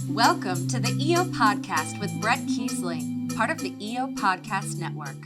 Welcome to the ESOP Podcast with Bret Keisling, part of the ESOP Podcast Network.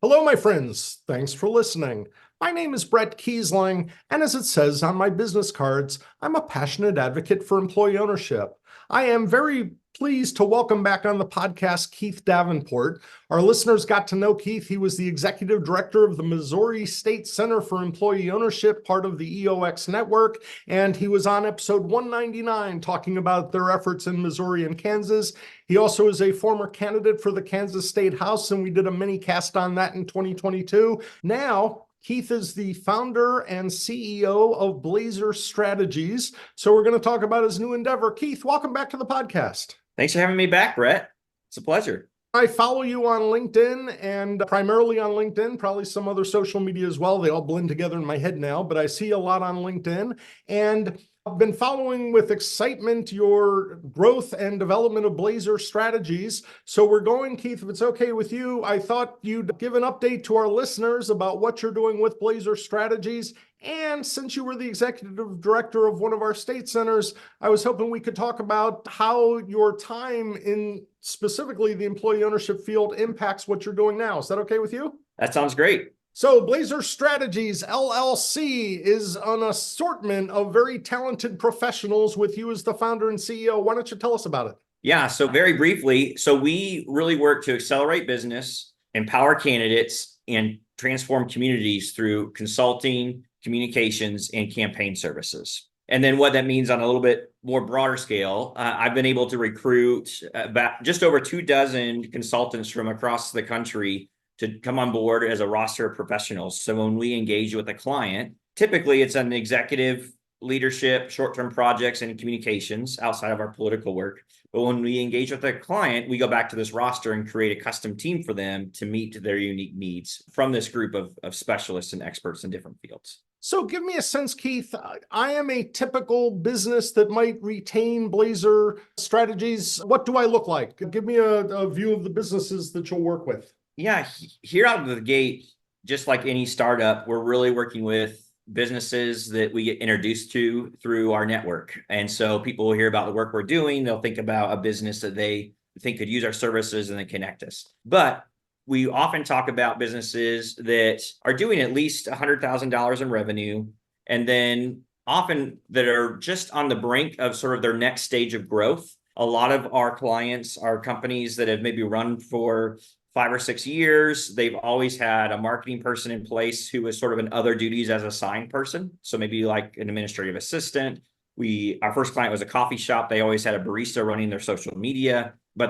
Hello, my friends. Thanks for listening. My name is Bret Keisling, and as it says on my business cards, I'm a passionate advocate for employee ownership. I am very pleased to welcome back on the podcast Keith Davenport. Our listeners got to know Keith. He was the executive director of the Missouri State Center for Employee Ownership, part of the EOX network, and he was on episode 199 talking about their efforts in Missouri and Kansas. He also is a former candidate for the Kansas State House, and we did a mini cast on that in 2022. Now, Keith is the founder and CEO of Blazer Strategies. So we're going to talk about his new endeavor. Keith, welcome back to the podcast. Thanks for having me back, Bret. It's a pleasure. I follow you on LinkedIn and primarily on LinkedIn, probably some other social media as well. They all blend together in my head now, but I see a lot on LinkedIn. And I've been following with excitement your growth and development of Blazer Strategies. So we're going, Keith, if it's okay with you, I thought you'd give an update to our listeners about what you're doing with Blazer Strategies. And since you were the executive director of one of our state centers, I was hoping we could talk about how your time in specifically the employee ownership field impacts what you're doing now. Is that okay with you? That sounds great. So Blazer Strategies LLC is an assortment of very talented professionals with you as the founder and CEO. Why don't you tell us about it? Yeah, so very briefly, we really work to accelerate business, empower candidates, and transform communities through consulting, communications, and campaign services. And then what that means on a little bit more broader scale, I've been able to recruit about just over 24 consultants from across the country to come on board as a roster of professionals. So when we engage with a client, typically it's an executive leadership, short-term projects, and communications outside of our political work. But when we engage with a client, we go back to this roster and create a custom team for them to meet their unique needs from this group of specialists and experts in different fields. So give me a sense, Keith. I am a typical business that might retain Blazer Strategies. What do I look like? Give me a view of the businesses that you'll work with. Yeah, here out of the gate, just like any startup, we're really working with businesses that we get introduced to through our network. And so people will hear about the work we're doing. They'll think about a business that they think could use our services and then connect us. But we often talk about businesses that are doing at least $100,000 in revenue, and then often that are just on the brink of sort of their next stage of growth. A lot of our clients are companies that have maybe run for 5 or 6 years. They've always had a marketing person in place who was sort of in other duties as a sign person. So maybe like an administrative assistant. Our first client was a coffee shop. They always had a barista running their social media, but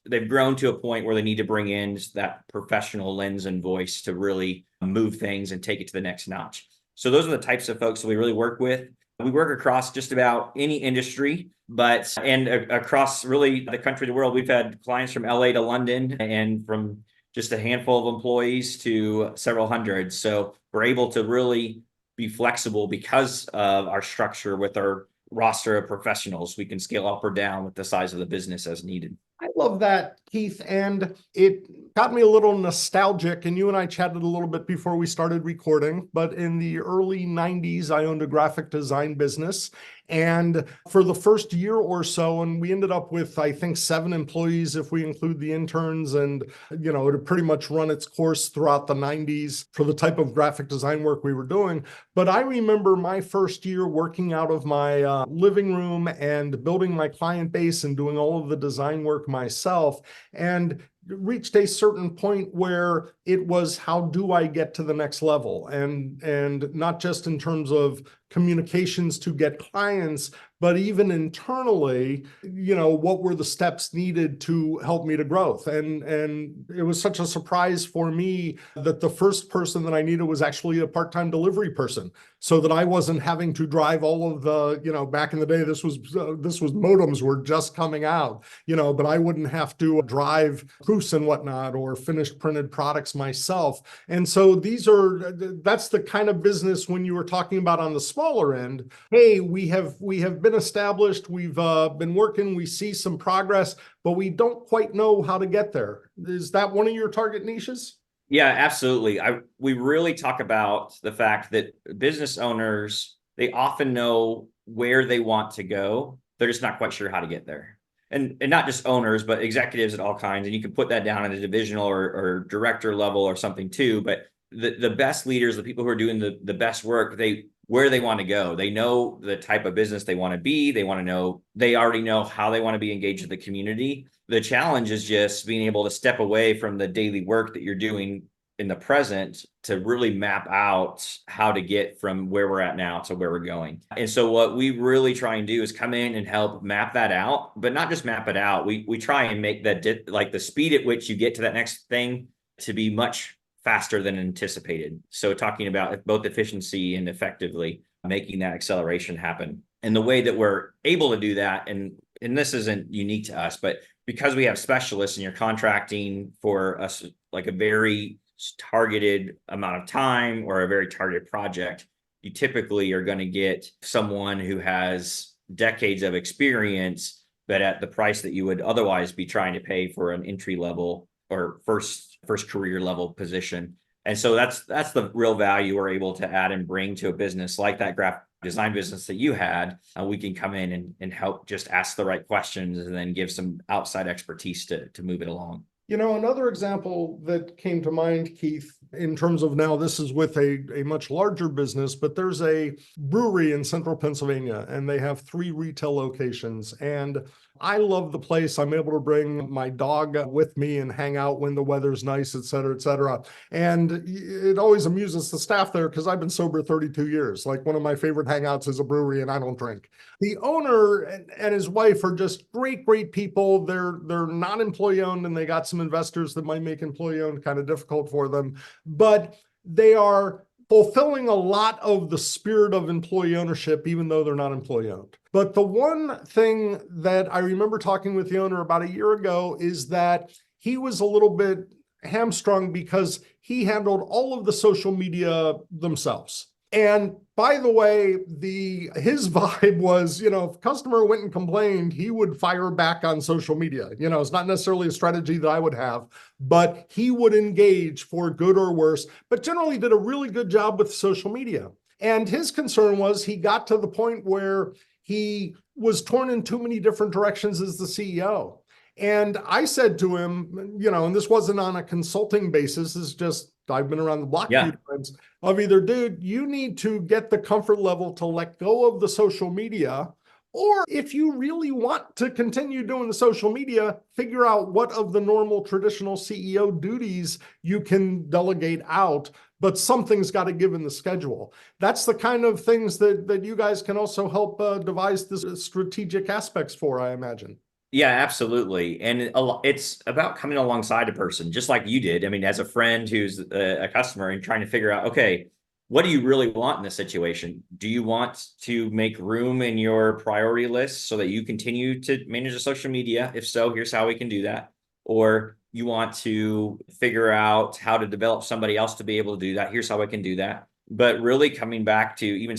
they've grown to a point where they need to bring in that professional lens and voice to really move things and take it to the next notch. So those are the types of folks that we really work with. We work across just about any industry, and across really the country, the world. We've had clients from LA to London and from just a handful of employees to several hundred. So we're able to really be flexible because of our structure with our roster of professionals. We can scale up or down with the size of the business as needed. I love that, Keith, and it got me a little nostalgic, and you and I chatted a little bit before we started recording, but in the early 90s, I owned a graphic design business, and for the first year or so, and we ended up with, I think, 7 employees if we include the interns, and, it had pretty much run its course throughout the 90s for the type of graphic design work we were doing. But I remember my first year working out of my living room and building my client base and doing all of the design work myself, and reached a certain point where it was, how do I get to the next level? And not just in terms of communications to get clients, but even internally, what were the steps needed to help me to growth? And it was such a surprise for me that the first person that I needed was actually a part-time delivery person, so that I wasn't having to drive all of the, back in the day, this was modems were just coming out, but I wouldn't have to drive proofs and whatnot or finished printed products myself. And so that's the kind of business when you were talking about on the smaller end. Hey, we have been established, we've been working, we see some progress, but we don't quite know how to get there. Is that one of your target niches? Yeah, absolutely. We really talk about the fact that business owners, they often know where they want to go. They're just not quite sure how to get there. And not just owners, but executives at all kinds. And you can put that down at a divisional or director level or something too. But the best leaders, the people who are doing the best work, where they want to go. They know the type of business they want to be. They already know how they want to be engaged with the community. The challenge is just being able to step away from the daily work that you're doing in the present to really map out how to get from where we're at now to where we're going. And so what we really try and do is come in and help map that out, but not just map it out. We try and make that like the speed at which you get to that next thing to be much faster than anticipated. So talking about both efficiency and effectively making that acceleration happen. And the way that we're able to do that, and this isn't unique to us, but because we have specialists and you're contracting for us like a very targeted amount of time or a very targeted project, you typically are going to get someone who has decades of experience, but at the price that you would otherwise be trying to pay for an entry level or first career level position. And so that's the real value we're able to add and bring to a business like that graphic design business that you had. We can come in and help just ask the right questions and then give some outside expertise to move it along. Another example that came to mind, Keith, in terms of now this is with a much larger business, but there's a brewery in central Pennsylvania and they have 3 retail locations. And I love the place. I'm able to bring my dog with me and hang out when the weather's nice, et cetera, et cetera. And it always amuses the staff there because I've been sober 32 years. Like one of my favorite hangouts is a brewery and I don't drink. The owner and his wife are just great, great people. They're not employee owned and they got some investors that might make employee owned kind of difficult for them, but they are fulfilling a lot of the spirit of employee ownership, even though they're not employee owned. But the one thing that I remember talking with the owner about a year ago is that he was a little bit hamstrung because he handled all of the social media themselves. And by the way, his vibe was, if a customer went and complained, he would fire back on social media. It's not necessarily a strategy that I would have, but he would engage for good or worse, but generally did a really good job with social media. And his concern was he got to the point where he was torn in too many different directions as the CEO. And I said to him, and this wasn't on a consulting basis, it's just, I've been around the block a few times, of either, dude, you need to get the comfort level to let go of the social media, or if you really want to continue doing the social media, figure out what of the normal traditional CEO duties you can delegate out, but something's got to give in the schedule. That's the kind of things that you guys can also help devise the strategic aspects for, I imagine. Yeah, absolutely. And it's about coming alongside a person, just like you did. I mean, as a friend who's a customer and trying to figure out, okay, what do you really want in this situation? Do you want to make room in your priority list so that you continue to manage the social media? If so, here's how we can do that. Or you want to figure out how to develop somebody else to be able to do that. Here's how I can do that. But really coming back to even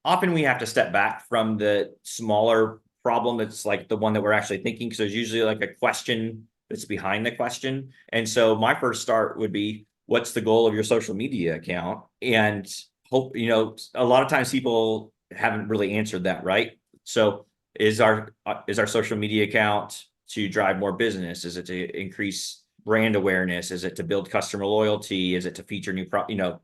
often we have to step back from the smaller problem that's like the one that we're actually thinking, because there's usually like a question that's behind the question. And so my first start would be, what's the goal of your social media account? And hope, a lot of times people haven't really answered that, right? So is our social media account to drive more business? Is it to increase brand awareness? Is it to build customer loyalty? Is it to feature new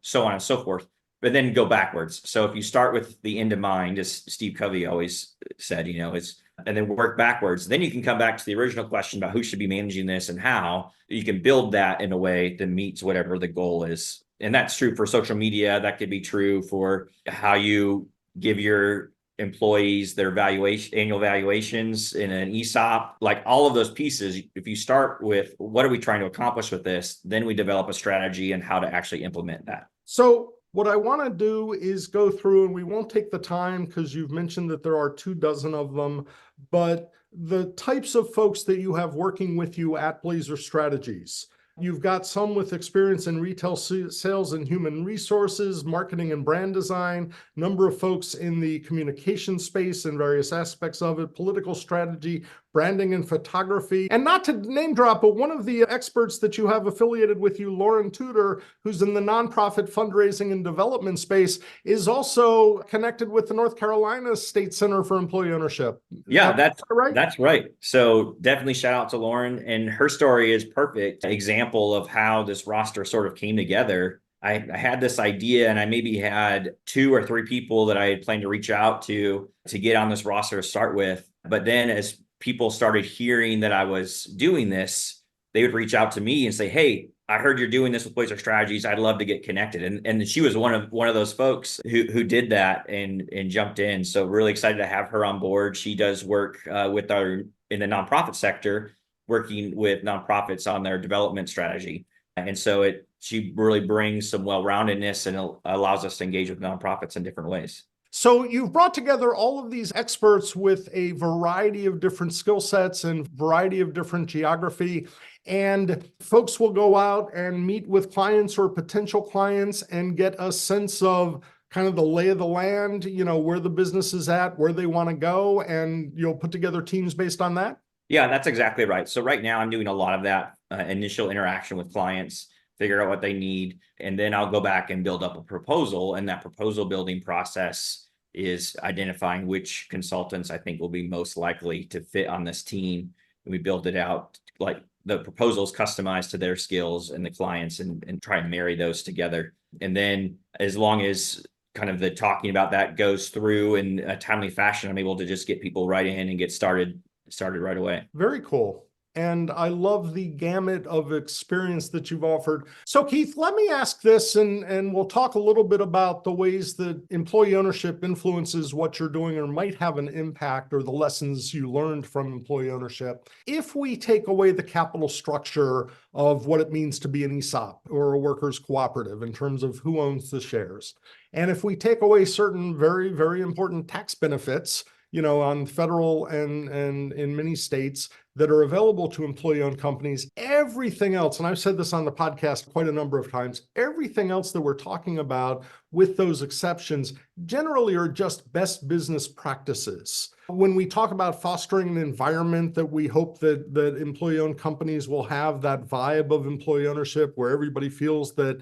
so on and so forth? But then go backwards. So if you start with the end in mind, as Steve Covey always said, and then work backwards, then you can come back to the original question about who should be managing this and how you can build that in a way that meets whatever the goal is. And that's true for social media. That could be true for how you give your employees their annual valuations in an ESOP, like all of those pieces. If you start with what are we trying to accomplish with this, then we develop a strategy and how to actually implement that. So what I want to do is go through, and we won't take the time because you've mentioned that there are 24 of them, but the types of folks that you have working with you at Blazer Strategies. You've got some with experience in retail sales and human resources, marketing and brand design, number of folks in the communication space and various aspects of it, political strategy, branding and photography. And not to name drop, but one of the experts that you have affiliated with you, Lauren Tudor, who's in the nonprofit fundraising and development space, is also connected with the North Carolina State Center for Employee Ownership. Yeah, That's right. That's right. So definitely shout out to Lauren, and her story is perfect example of how this roster sort of came together. I had this idea, and I maybe had 2 or 3 people that I had planned to reach out to get on this roster to start with. But then as people started hearing that I was doing this, they would reach out to me and say, "Hey, I heard you're doing this with Blazer Strategies. I'd love to get connected." And she was one of those folks who did that and jumped in. So really excited to have her on board. She does work with our in the nonprofit sector, working with nonprofits on their development strategy. And so she really brings some well-roundedness and allows us to engage with nonprofits in different ways. So you've brought together all of these experts with a variety of different skill sets and variety of different geography. And folks will go out and meet with clients or potential clients and get a sense of kind of the lay of the land, where the business is at, where they want to go, and you'll put together teams based on that? Yeah, that's exactly right. So right now I'm doing a lot of that initial interaction with clients, figure out what they need, and then I'll go back and build up a proposal. And that proposal building process is identifying which consultants I think will be most likely to fit on this team. And we build it out like the proposals customized to their skills and the clients and try and marry those together. And then as long as kind of the talking about that goes through in a timely fashion, I'm able to just get people right in and get started right away. Very cool. And I love the gamut of experience that you've offered. So Keith, let me ask this, and we'll talk a little bit about the ways that employee ownership influences what you're doing or might have an impact, or the lessons you learned from employee ownership. If we take away the capital structure of what it means to be an ESOP or a workers' cooperative in terms of who owns the shares, and if we take away certain very, very important tax benefits, on federal and in many states that are available to employee-owned companies, everything else, and I've said this on the podcast quite a number of times, everything else that we're talking about with those exceptions generally are just best business practices. When we talk about fostering an environment that we hope that employee-owned companies will have, that vibe of employee ownership where everybody feels that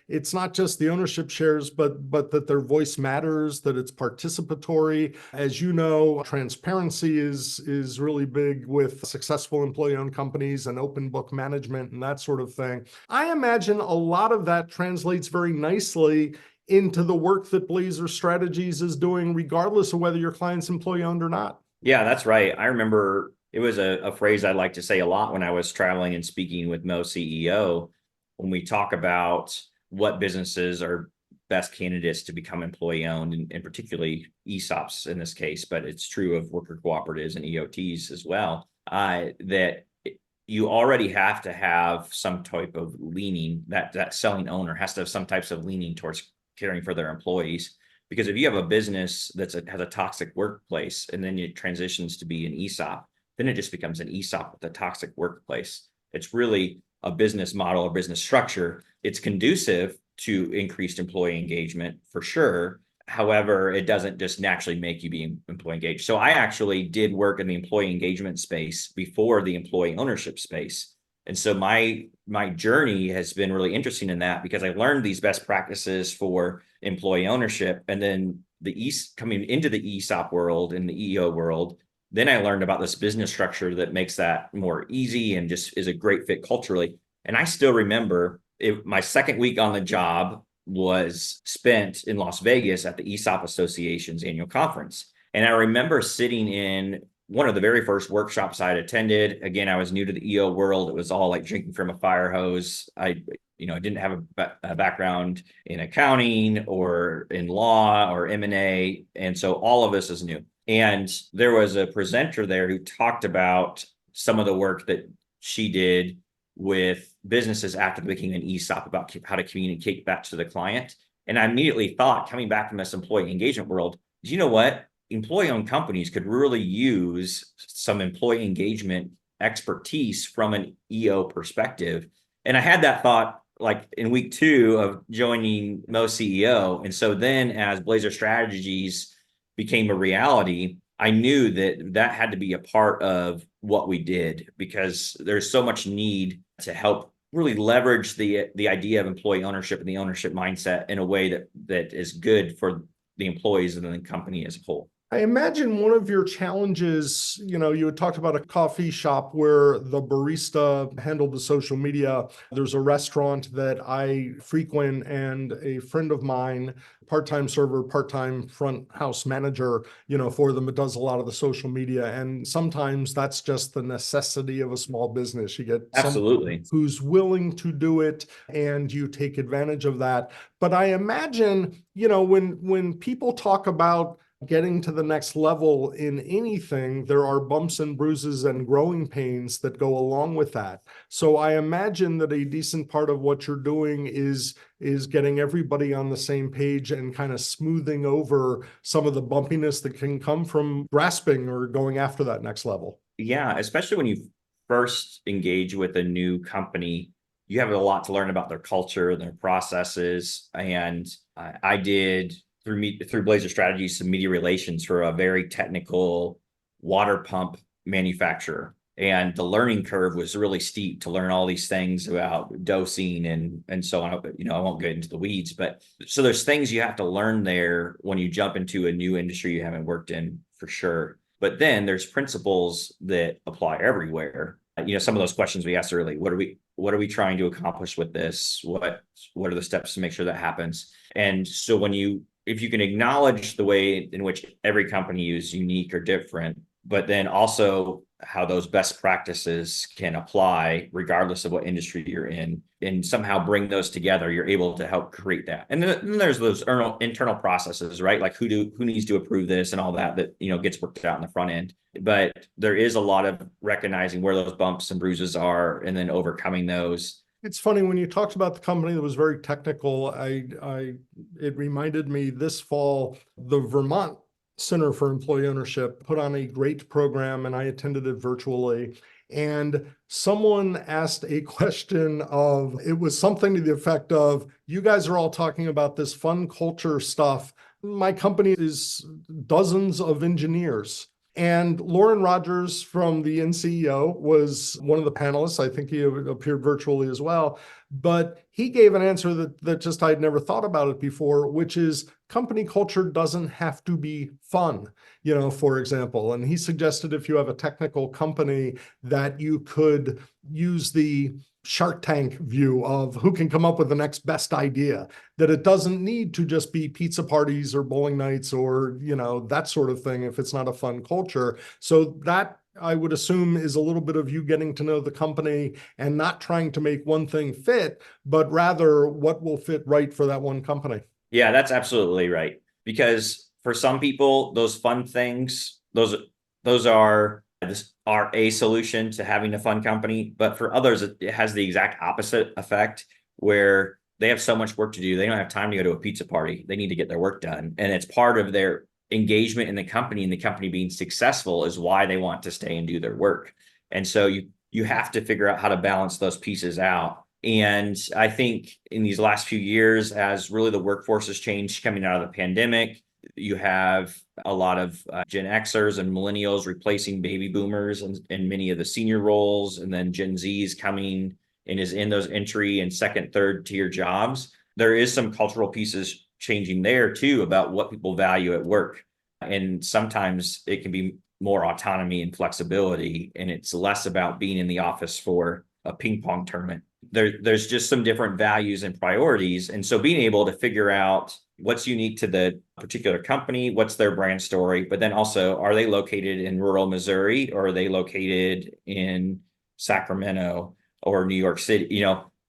it's not just the ownership shares, but that their voice matters, that it's participatory. As you know, transparency is really big with successful employee-owned companies and open book management and that sort of thing. I imagine a lot of that translates very nicely into the work that Blazer Strategies is doing, regardless of whether your client's employee-owned or not. Yeah, that's right. I remember it was a phrase I like to say a lot when I was traveling and speaking with MOCEO, when we talk about what businesses are best candidates to become employee-owned, and particularly ESOPs in this case, but it's true of worker cooperatives and EOTs as well, that you already have to have some type of leaning, that selling owner has to have some types of leaning towards caring for their employees. Because if you have a business has a toxic workplace and then it transitions to be an ESOP, then it just becomes an ESOP with a toxic workplace. It's really a business model or business structure. It's conducive to increased employee engagement for sure. However, it doesn't just naturally make you be employee engaged. So I actually did work in the employee engagement space before the employee ownership space. And so my journey has been really interesting in that, because I learned these best practices for employee ownership, and then coming into the ESOP world and the EO world, then I learned about this business structure that makes that more easy and just is a great fit culturally. And I still remember my second week on the job was spent in Las Vegas at the ESOP Association's annual conference. And I remember sitting in one of the very first workshops I had attended. Again, I was new to the EO world. It was all like drinking from a fire hose. I didn't have a background in accounting or in law or M&A. And so all of this is new. And there was a presenter there who talked about some of the work that she did with businesses after becoming an ESOP, about how to communicate that to the client. And I immediately thought, coming back from this employee engagement world, you know what? Employee-owned companies could really use some employee engagement expertise from an EO perspective. And I had that thought like in week 2 of joining MOCEO. And so then as Blazer Strategies became a reality, I knew that that had to be a part of what we did, because there's so much need to help really leverage the idea of employee ownership and the ownership mindset in a way that is good for the employees and the company as a whole. I imagine one of your challenges, you had talked about a coffee shop where the barista handled the social media. There's a restaurant that I frequent, and a friend of mine, part-time server, part-time front house manager, for them, it does a lot of the social media. And sometimes that's just the necessity of a small business. You get Absolutely. someone who's willing to do it, and you take advantage of that. But I imagine, when people talk about getting to the next level in anything, there are bumps and bruises and growing pains that go along with that. So I imagine that a decent part of what you're doing is getting everybody on the same page and kind of smoothing over some of the bumpiness that can come from grasping or going after that next level. Yeah, especially when you first engage with a new company, you have a lot to learn about their culture, their processes. And I did through Blazer Strategies, some media relations for a very technical water pump manufacturer. And the learning curve was really steep to learn all these things about dosing and so on. I won't get into the weeds, but so there's things you have to learn there when you jump into a new industry you haven't worked in, for sure. But then there's principles that apply everywhere. Some of those questions we asked earlier, what are we trying to accomplish with this? What are the steps to make sure that happens? And so if you can acknowledge the way in which every company is unique or different, but then also how those best practices can apply regardless of what industry you're in, and somehow bring those together, you're able to help create that. And then there's those internal processes, right? Like who needs to approve this and all that gets worked out in the front end. But there is a lot of recognizing where those bumps and bruises are and then overcoming those. It's funny, when you talked about the company that was very technical, it reminded me this fall, the Vermont Center for Employee Ownership put on a great program, and I attended it virtually. And someone asked a question it was something to the effect of, you guys are all talking about this fun culture stuff. My company is dozens of engineers. And Lauren Rogers from the NCEO was one of the panelists. I think he appeared virtually as well. But he gave an answer that just I'd never thought about it before, which is company culture doesn't have to be fun, for example. And he suggested if you have a technical company that you could use the Shark Tank view of who can come up with the next best idea, that it doesn't need to just be pizza parties or bowling nights or, that sort of thing if it's not a fun culture. So that, I would assume, is a little bit of you getting to know the company and not trying to make one thing fit, but rather what will fit right for that one company. Yeah, that's absolutely right. Because for some people, those fun things, those are a solution to having a fun company. But for others, it has the exact opposite effect, where they have so much work to do. They don't have time to go to a pizza party. They need to get their work done. And it's part of their engagement in the company, and the company being successful is why they want to stay and do their work. And so you have to figure out how to balance those pieces out. And I think in these last few years, as really the workforce has changed coming out of the pandemic, you have a lot of Gen Xers and millennials replacing baby boomers and many of the senior roles, and then Gen Zs coming and is in those entry and second, third tier jobs. There is some cultural pieces changing there too about what people value at work. And sometimes it can be more autonomy and flexibility, and it's less about being in the office for a ping pong tournament. There's just some different values and priorities. And so being able to figure out what's unique to the particular company, what's their brand story, but then also, are they located in rural Missouri, or are they located in Sacramento or New York City?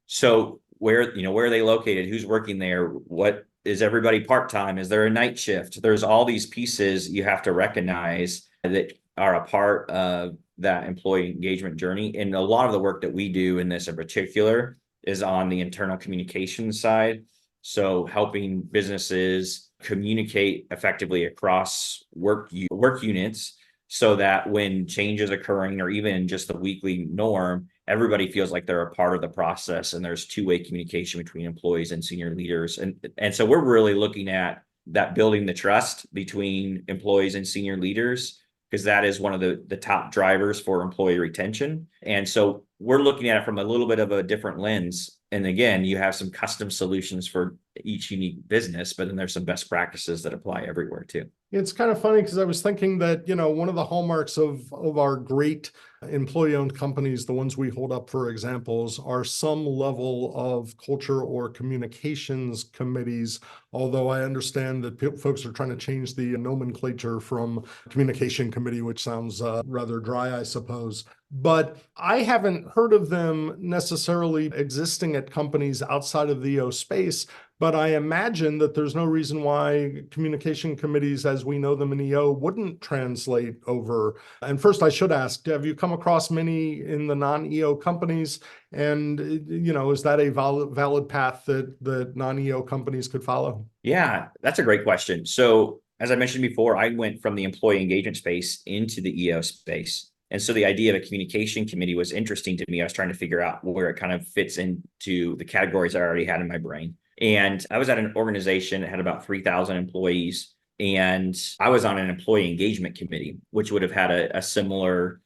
So where are they located? Who's working there? What is everybody part-time? Is there a night shift? There's all these pieces you have to recognize that are a part of that employee engagement journey. And a lot of the work that we do in this in particular is on the internal communication side. So helping businesses communicate effectively across work units, so that when change is occurring, or even just the weekly norm, everybody feels like they're a part of the process, and there's two-way communication between employees and senior leaders. And so we're really looking at that, building the trust between employees and senior leaders, because that is one of the top drivers for employee retention. And so we're looking at it from a little bit of a different lens. And again, you have some custom solutions for each unique business, but then there's some best practices that apply everywhere too. It's kind of funny because I was thinking that, one of the hallmarks of our great employee-owned companies, the ones we hold up for examples, are some level of culture or communications committees. Although I understand that folks are trying to change the nomenclature from communication committee, which sounds rather dry, I suppose. But I haven't heard of them necessarily existing at companies outside of the EO space. But I imagine that there's no reason why communication committees, as we know them in EO, wouldn't translate over. And first, I should ask, have you come across many in the non-EO companies? And, is that a valid path that non-EO companies could follow? Yeah, that's a great question. So as I mentioned before, I went from the employee engagement space into the EO space. And so the idea of a communication committee was interesting to me. I was trying to figure out where it kind of fits into the categories I already had in my brain. And I was at an organization that had about 3,000 employees, and I was on an employee engagement committee, which would have had a similar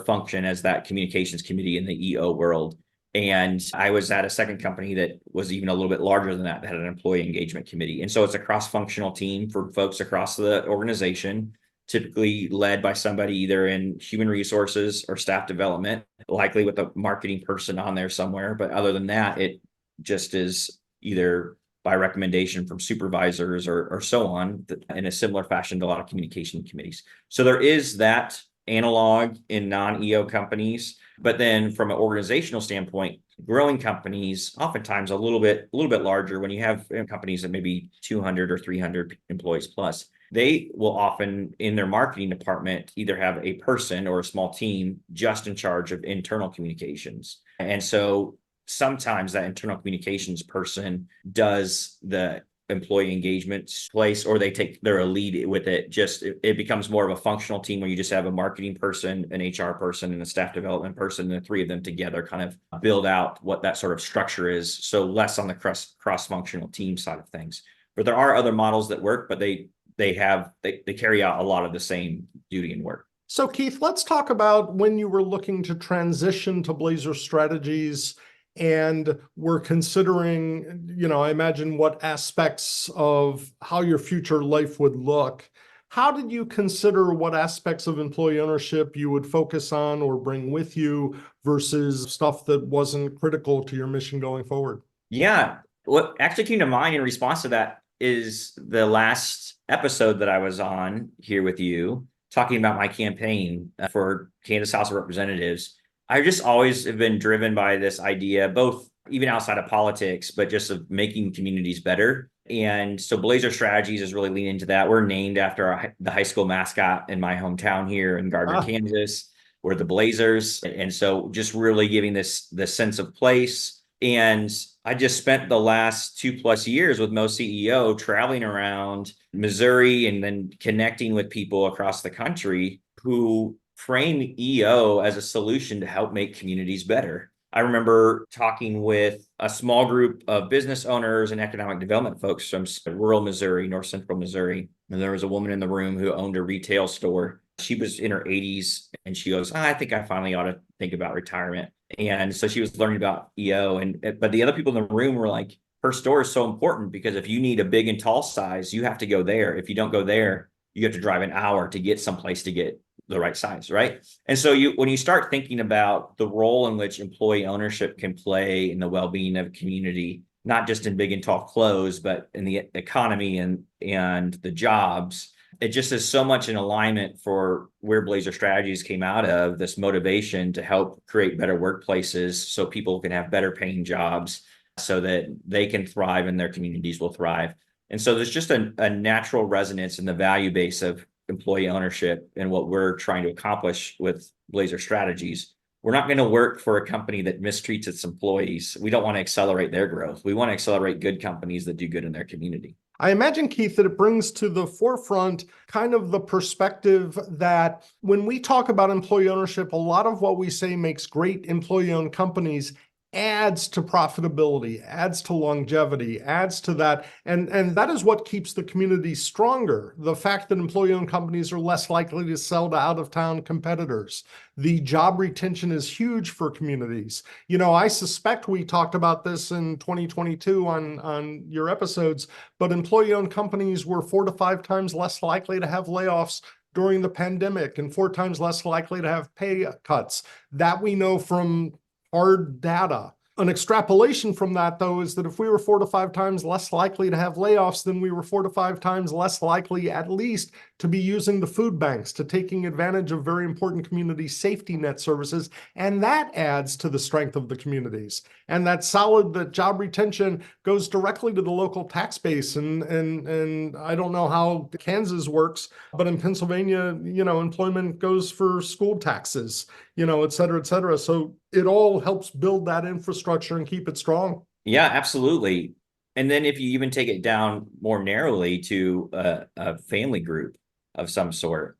function as that communications committee in the EO world. And I was at a second company that was even a little bit larger than that had an employee engagement committee. And so it's a cross-functional team for folks across the organization, typically led by somebody either in human resources or staff development, likely with a marketing person on there somewhere. But other than that, it just is either by recommendation from supervisors or so on, in a similar fashion to a lot of communication committees. So there is that analog in non-EO companies, but then from an organizational standpoint, growing companies, oftentimes a little bit larger, when you have companies that maybe 200 or 300 employees plus, they will often in their marketing department either have a person or a small team just in charge of internal communications. And so sometimes that internal communications person does the employee engagement place, or they're a lead with it. It becomes more of a functional team where you just have a marketing person, an HR person, and a staff development person, and the three of them together kind of build out what that sort of structure is. So less on the cross-functional team side of things. But there are other models that work, but they carry out a lot of the same duty and work. So Keith, let's talk about when you were looking to transition to Blazer Strategies and we're considering, I imagine what aspects of how your future life would look. How did you consider what aspects of employee ownership you would focus on or bring with you versus stuff that wasn't critical to your mission going forward? Yeah, what actually came to mind in response to that is the last episode that I was on here with you, talking about my campaign for Kansas House of Representatives. I just always have been driven by this idea, both even outside of politics, but just of making communities better. And so Blazer Strategies is really leaning into that. We're named after the high school mascot in my hometown here in Gardner, Kansas. We're the Blazers. And so just really giving this sense of place. And I just spent the last 2+ years with MOCEO traveling around Missouri and then connecting with people across the country who frame EO as a solution to help make communities better. I remember talking with a small group of business owners and economic development folks from rural Missouri, north central Missouri. And there was a woman in the room who owned a retail store. She was in her 80s and she goes, I think I finally ought to think about retirement. And so she was learning about EO. But the other people in the room were like, her store is so important because if you need a big and tall size, you have to go there. If you don't go there, you have to drive an hour to get someplace to get the right size, right? And so when you start thinking about the role in which employee ownership can play in the well-being of a community, not just in big and tall clothes, but in the economy and the jobs, it just is so much in alignment for where Blazer Strategies came out of, this motivation to help create better workplaces so people can have better paying jobs so that they can thrive and their communities will thrive. And so there's just a natural resonance in the value base of employee ownership and what we're trying to accomplish with Blazer Strategies. We're not going to work for a company that mistreats its employees. We don't want to accelerate their growth. We want to accelerate good companies that do good in their community. I imagine, Keith, that it brings to the forefront kind of the perspective that when we talk about employee ownership, a lot of what we say makes great employee-owned companies adds to profitability, adds to longevity, adds to that. And that is what keeps the community stronger. The fact that employee-owned companies are less likely to sell to out-of-town competitors. The job retention is huge for communities. I suspect we talked about this in 2022 on your episodes, but employee-owned companies were 4 to 5 times less likely to have layoffs during the pandemic and 4 times less likely to have pay cuts. That we know from hard data. An extrapolation from that, though, is that if we were 4 to 5 times less likely to have layoffs, then we were 4 to 5 times less likely, at least, to be using the food banks, to taking advantage of very important community safety net services. And that adds to the strength of the communities. And that's solid that job retention goes directly to the local tax base. And I don't know how Kansas works, but in Pennsylvania, employment goes for school taxes, et cetera, et cetera. So it all helps build that infrastructure and keep it strong. Yeah, absolutely. And then if you even take it down more narrowly to a family group of some sort,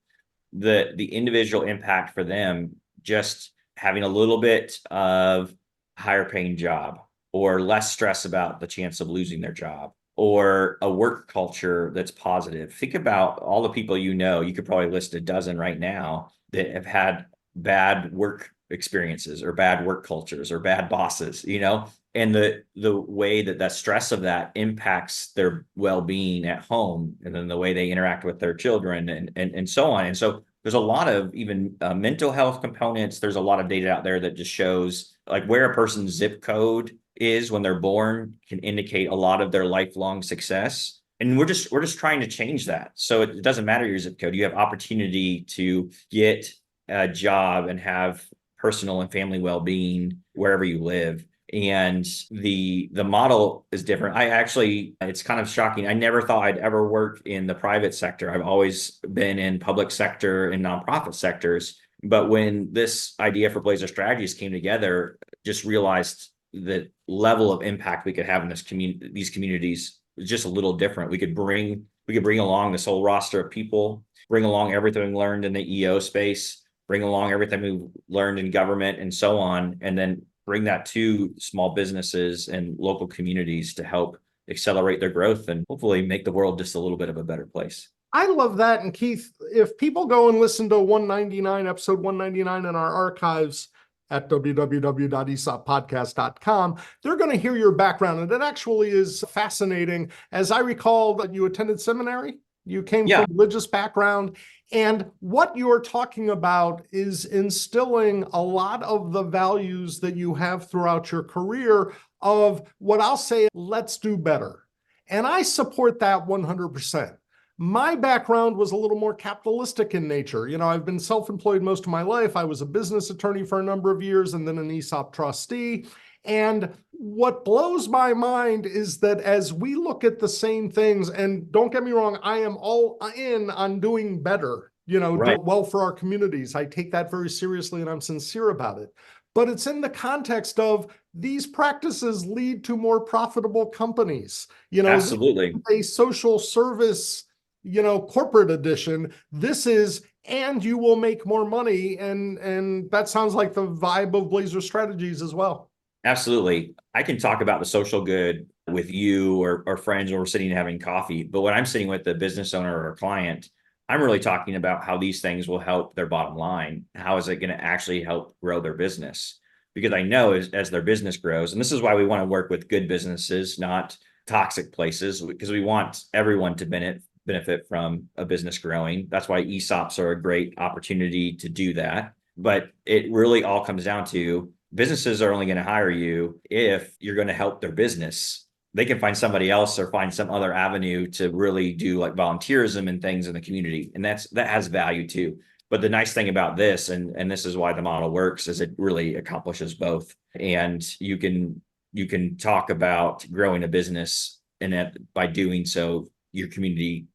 the individual impact for them, just having a little bit of higher paying job or less stress about the chance of losing their job or a work culture that's positive. Think about all the people you could probably list a dozen right now that have had bad work experiences or bad work cultures or bad bosses, and the way that stress of that impacts their well-being at home, and then the way they interact with their children and so on. And so there's a lot of even mental health components. There's a lot of data out there that just shows like where a person's zip code is when they're born can indicate a lot of their lifelong success. And we're just trying to change that. So it doesn't matter your zip code. You have opportunity to get a job and have personal and family well-being wherever you live. And the model is different. It's kind of shocking. I never thought I'd ever work in the private sector. I've always been in public sector and nonprofit sectors. But when this idea for Blazer Strategies came together, just realized the level of impact we could have in these communities was just a little different. We could bring along this whole roster of people, bring along everything we learned in the EO space, bring along everything we learned in government and so on, and then bring that to small businesses and local communities to help accelerate their growth and hopefully make the world just a little bit of a better place. I love that. And Keith, if people go and listen to episode 199 in our archives at www.esoppodcast.com, they're going to hear your background. And it actually is fascinating. As I recall that you attended seminary, you came from a religious background. And what you're talking about is instilling a lot of the values that you have throughout your career of what I'll say, let's do better. And I support that 100%. My background was a little more capitalistic in nature. I've been self-employed most of my life. I was a business attorney for a number of years and then an ESOP trustee. And what blows my mind is that as we look at the same things, and don't get me wrong, I am all in on doing better, Right. do well for our communities. I take that very seriously and I'm sincere about it. But it's in the context of these practices lead to more profitable companies. Absolutely. A social service, corporate edition. This is, and you will make more money. And that sounds like the vibe of Blazer Strategies as well. Absolutely. I can talk about the social good with you or friends when we're sitting and having coffee. But when I'm sitting with a business owner or a client, I'm really talking about how these things will help their bottom line. How is it going to actually help grow their business? Because I know as their business grows, and this is why we want to work with good businesses, not toxic places, because we want everyone to benefit from a business growing. That's why ESOPs are a great opportunity to do that. But it really all comes down to businesses are only going to hire you if you're going to help their business. They can find somebody else or find some other avenue to really do like volunteerism and things in the community. And that has value too. But the nice thing about this, and this is why the model works, is it really accomplishes both. And you can talk about growing a business, and that by doing so, your community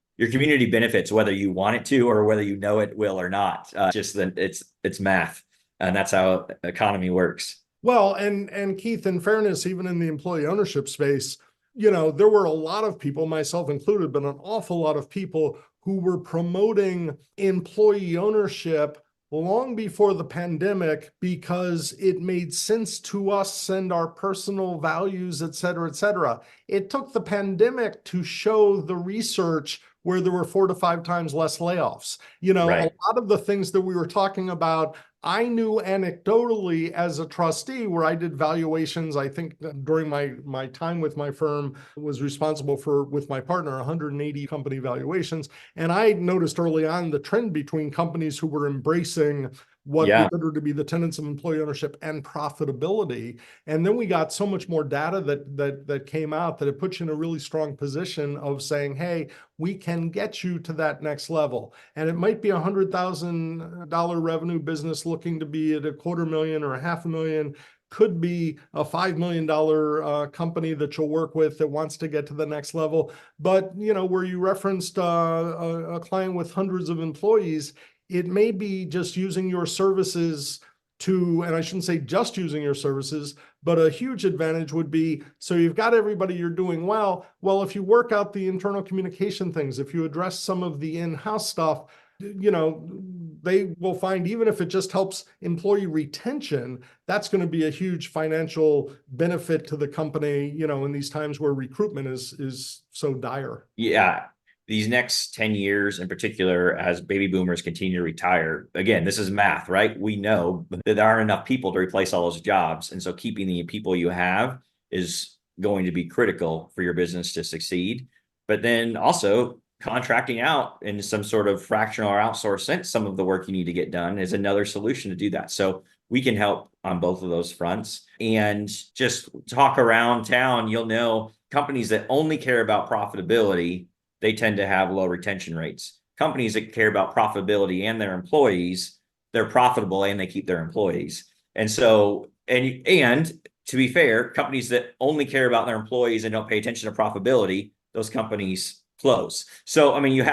benefits, whether you want it to or whether it will or not. Just that it's math. And that's how economy works. Well, and Keith, in fairness, even in the employee ownership space, there were a lot of people, myself included, but an awful lot of people who were promoting employee ownership long before the pandemic because it made sense to us and our personal values, et cetera, et cetera. It took the pandemic to show the research where there were 4 to 5 times less layoffs. A lot of the things that we were talking about, I knew anecdotally as a trustee where I did valuations. I think during my time with my firm was responsible for, with my partner, 180 company valuations. And I noticed early on the trend between companies who were embracing what we consider to be the tenets of employee ownership and profitability. And then we got so much more data that came out that it puts you in a really strong position of saying, hey, we can get you to that next level. And it might be $100,000 revenue business looking to be at $250,000 or $500,000. Could be a $5 million company that you'll work with that wants to get to the next level. But, where you referenced a client with hundreds of employees, it may be just using your services and I shouldn't say just using your services, but a huge advantage would be, so you've got everybody, you're doing well. Well, if you work out the internal communication things, if you address some of the in-house stuff, they will find, even if it just helps employee retention, that's going to be a huge financial benefit to the company, in these times where recruitment is so dire. Yeah. These next 10 years in particular, as baby boomers continue to retire, again, this is math, right? We know that there aren't enough people to replace all those jobs. And so keeping the people you have is going to be critical for your business to succeed. But then also contracting out in some sort of fractional or outsourced sense, some of the work you need to get done is another solution to do that. So we can help on both of those fronts. And just talk around town, you'll know companies that only care about profitability, they tend to have low retention rates. Companies that care about profitability and their employees, they're profitable and they keep their employees. And so, and to be fair, companies that only care about their employees and don't pay attention to profitability, those companies close. So, you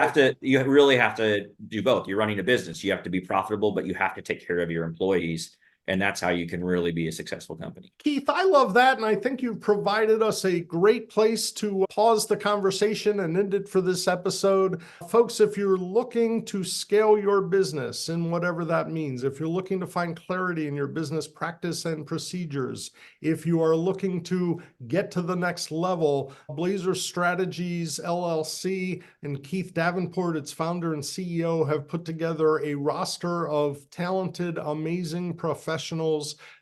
really have to do both. You're running a business. You have to be profitable, but you have to take care of your employees. And that's how you can really be a successful company. Keith, I love that. And I think you've provided us a great place to pause the conversation and end it for this episode. Folks, if you're looking to scale your business and whatever that means, if you're looking to find clarity in your business practice and procedures, if you are looking to get to the next level, Blazer Strategies LLC and Keith Davenport, its founder and CEO, have put together a roster of talented, amazing professionals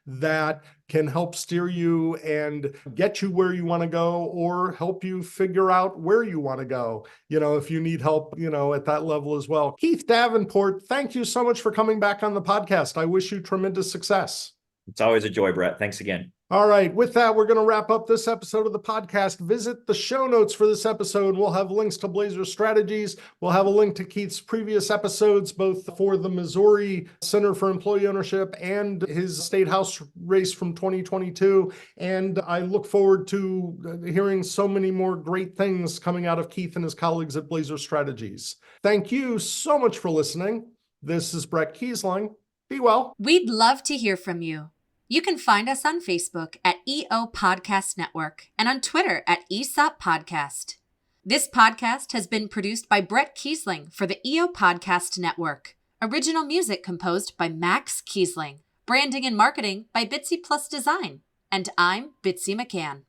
that can help steer you and get you where you want to go, or help you figure out where you want to go, if you need help, at that level as well. Keith Davenport, thank you so much for coming back on the podcast. I wish you tremendous success. It's always a joy, Bret. Thanks again. All right. With that, we're going to wrap up this episode of the podcast. Visit the show notes for this episode. We'll have links to Blazer Strategies. We'll have a link to Keith's previous episodes, both for the Missouri Center for Employee Ownership and his State House race from 2022. And I look forward to hearing so many more great things coming out of Keith and his colleagues at Blazer Strategies. Thank you so much for listening. This is Bret Keisling. Be well. We'd love to hear from you. You can find us on Facebook at EO Podcast Network and on Twitter at EsOp Podcast. This podcast has been produced by Bret Keisling for the EO Podcast Network. Original music composed by Max Keisling. Branding and marketing by Bitsy Plus Design. And I'm Bitsy McCann.